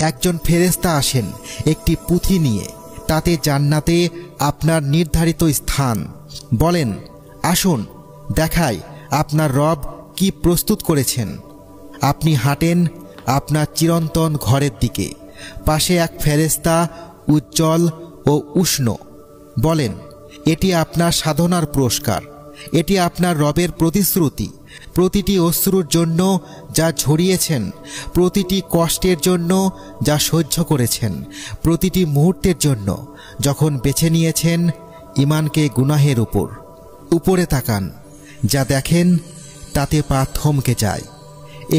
একজন ফেরেশতা আসেন একটি পুঁথি নিয়ে, তাতে জান্নাতে আপনার নির্ধারিত স্থান। বলেন, আসুন দেখাই আপনার রব কি প্রস্তুত করেছেন। আপনি হাঁটেন আপনার চিরন্তন ঘরের দিকে। পাশে এক ফেরেশতা উজ্জ্বল ও উষ্ণ। বলেন, এটি আপনার সাধনার পুরস্কার, এটি আপনার রবের প্রতিশ্রুতি। প্রতিটি অশ্রুর জন্য যা ঝরিয়েছেন, প্রতিটি কষ্টের জন্য যা সহ্য করেছেন, প্রতিটি মুহূর্তের জন্য যখন বেছে নিয়েছেন ঈমানকে গুনাহের উপরে তাকান। যা দেখেন তাতে পা থমকে যায়।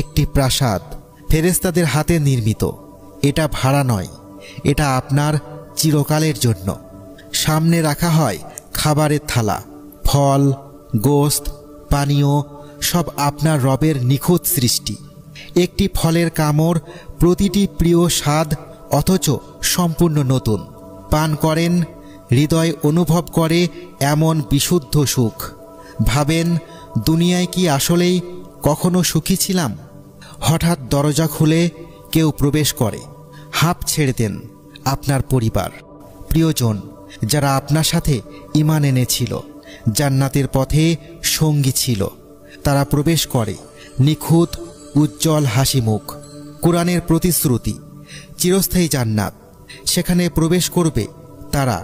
একটি প্রাসাদ ফেরেশতাদের হাতে নির্মিত। এটা ভাড়া নয়, এটা আপনার চিরকালের জন্য। সামনে রাখা হয় খাবারের থালা, ফল, গোশত, পানীয়, সব আপনার রবের নিখুঁত সৃষ্টি। একটি ফলের কামড়, প্রতিটি প্রিয় স্বাদ, অথচ সম্পূর্ণ নতুন। পান করেন, হৃদয় অনুভব করে এমন বিশুদ্ধ সুখ। ভাবেন, দুনিয়ায় কি আসলেই কখনো সুখী ছিলাম? হঠাৎ দরজা খুলে কেউ প্রবেশ করে। হাঁপ ছেড়ে দেন আপনার পরিবার, প্রিয়জন, যারা আপনার সাথে ঈমান এনেছিল, জান্নাতের পথে সঙ্গী ছিল। তারা প্রবেশ করে, নিখুঁত উজ্জ্বল হাসি মুখ। কোরআনের প্রতিশ্রুতি, চিরস্থায়ী জান্নাত। সেখানে প্রবেশ করবে তারা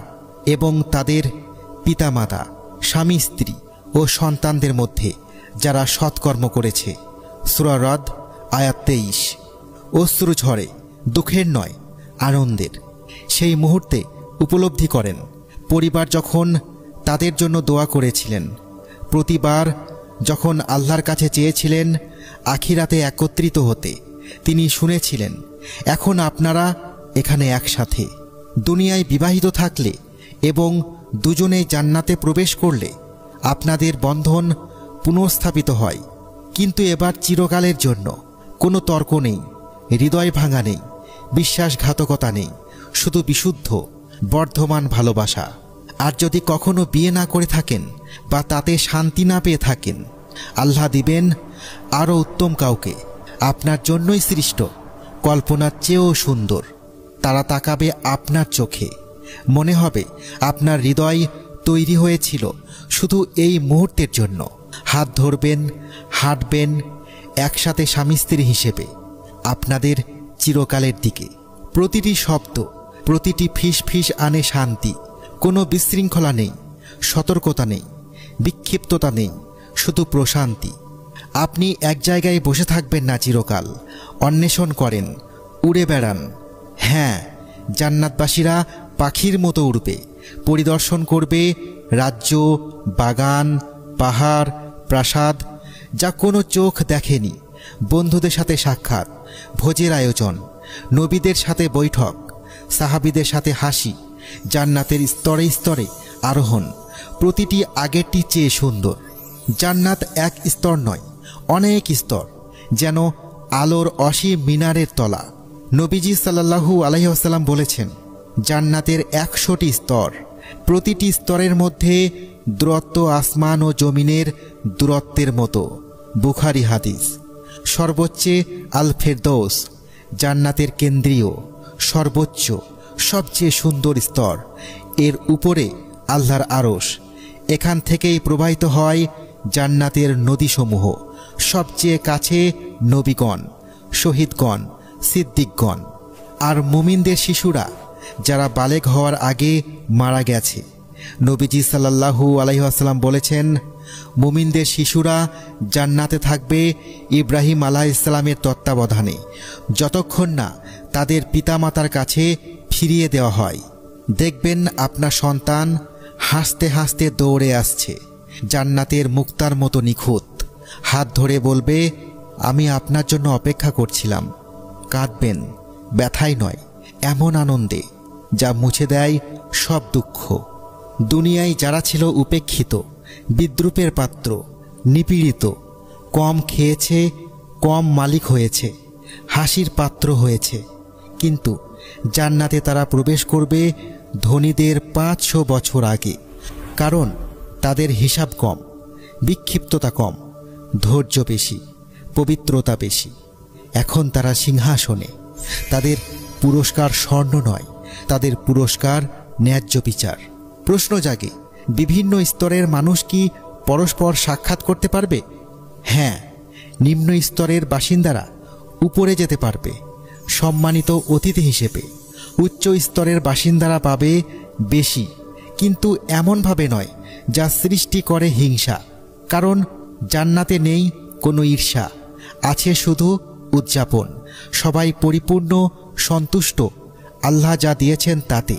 এবং তাদের পিতামাতা, স্বামী স্ত্রী ও সন্তানদের মধ্যে যারা সৎকর্ম করেছে। সূরা রদ আয়াত 23। অশ্রু ঝরে, দুঃখের নয়, আনন্দের। সেই মুহূর্তে উপলব্ধি করেন পরিবার যখন তাদের জন্য দোয়া করেছিলেন, প্রতিবার যখন আল্লাহর কাছে চেয়েছিলেন আখিরাতে একত্রিত হতে, তিনি শুনেছিলেন এখন আপনারা এখানে একসাথে। দুনিয়ায় বিবাহিত থাকলে এবং দুজনেই জান্নাতে প্রবেশ করলে আপনাদের বন্ধন পুনঃস্থাপিত হয়, কিন্তু এবার চিরকালের জন্য। কোনো তর্ক নেই, হৃদয় ভাঙা নেই, বিশ্বাসঘাতকতা নেই, শুধু বিশুদ্ধ বর্ধমান ভালোবাসা। আর যদি কখনো বিয়ে না করে থাকেন বা তাতে শান্তি না পেয়ে থাকেন, আল্লাহ দিবেন আরও উত্তম কাউকে, আপনার জন্যই সৃষ্ট, কল্পনার চেয়েও সুন্দর। তারা তাকাবে আপনার চোখে, মনে হবে আপনার হৃদয় তৈরি হয়েছিল শুধু এই মুহূর্তের জন্য। হাত ধরবেন, হাঁটবেন একসাথে স্বামী স্ত্রী হিসেবে আপনাদের চিরকালের দিকে। প্রতিটি শব্দ, প্রতিটি ফিস ফিস আনে শান্তি। কোনো বিশৃঙ্খলা নেই, সতর্কতা নেই, বিক্ষিপ্ততা নেই, শুধু প্রশান্তি। আপনি এক জায়গায় বসে থাকবেন না চিরকাল, অন্বেষণ করেন, উড়ে বেড়ান। হ্যাঁ, জান্নাতবাসীরা পাখির মতো উড়বে, পরিদর্শন করবে রাজ্য, বাগান, পাহাড়, প্রাসাদ, যা কোনো চোখ দেখেনি। বন্ধুদের সাথে সাক্ষাৎ, ভোজের আয়োজন, নবীদের সাথে বৈঠক, সাহাবীদের সাথে হাসি। জান্নাতের স্তরে স্তরে আরোহণ, প্রতিটি আগেরটি চেয়ে সুন্দর। জান্নাত এক স্তর নয়, অনেক স্তর, যেন আলোর অসীম মিনারের তলা। নবীজি সাল্লাল্লাহু আলাইহি ওয়াসাল্লাম বলেছেন, জান্নাতের 100টি স্তর, প্রতিটি স্তরের মধ্যে দূরত্ব আসমান ও জমিনের দূরত্বের মতো। বুখারী হাদিস। সর্বোচ্চে আল ফেরদৌস, জান্নাতের কেন্দ্রীয়, সর্বোচ্চ, সবচেয়ে সুন্দর স্তর। এর উপরে আল্লাহর আরশ। এখান থেকেই প্রবাহিত হয় জান্নাতের নদীসমূহ। সবচেয়ে কাছে নবীগণ, শহীদগণ, সিদ্দিকগণ আর মুমিনদের শিশুরা, যারা বালেগ হওয়ার আগে মারা গেছে। নবীজি সাল্লাল্লাহু আলাইহি ওয়াসাল্লাম বলেছেন, মুমিনদের শিশুরা জান্নাতে থাকবে ইব্রাহিম আলাইহিস সালামের তত্ত্বাবধানে, যতক্ষণ না তাদের পিতামাতার কাছে ফিরিয়ে দেওয়া হয়। দেখবেন আপনার সন্তান হাসতে হাসতে দৌড়ে আসছে, জান্নাতের মুক্তার মতো নিখুঁত। হাত ধরে বলবে, আমি আপনার জন্য অপেক্ষা করছিলাম। কাঁদবেন, ব্যথায় নয়, এমন আনন্দে যা মুছে দেয় সব দুঃখ। দুনিয়ায় যারা ছিল উপেক্ষিত, বিদ্রূপের পাত্র, নিপীড়িত, কম খেয়েছে, কম মালিক হয়েছে, হাসির পাত্র হয়েছে, কিন্তু জান্নাতে তারা প্রবেশ করবে ধনীদের 500 বছর আগে। কারণ তাদের হিসাব কম, বিক্ষিপ্ততা কম, ধৈর্য বেশি, পবিত্রতা বেশি। এখন তারা সিংহাসনে, তাদের পুরস্কার স্বর্ণ নয়, তাদের পুরস্কার ন্যায্য বিচার। প্রশ্ন জাগে, বিভিন্ন স্তরের মানুষ কি পরস্পর সাক্ষাৎ করতে পারবে? হ্যাঁ, নিম্ন স্তরের বাসিন্দারা উপরে যেতে পারবে সম্মানিত অতিথি হিসেবে। উচ্চ স্তরের বাসিন্দারা পাবে বেশি, কিন্তু এমনভাবে নয় যা সৃষ্টি করে হিংসা। কারণ জান্নাতে নেই কোনো ঈর্ষা, আছে শুধু উদযাপন। সবাই পরিপূর্ণ সন্তুষ্ট আল্লাহ যা দিয়েছেন তাতে।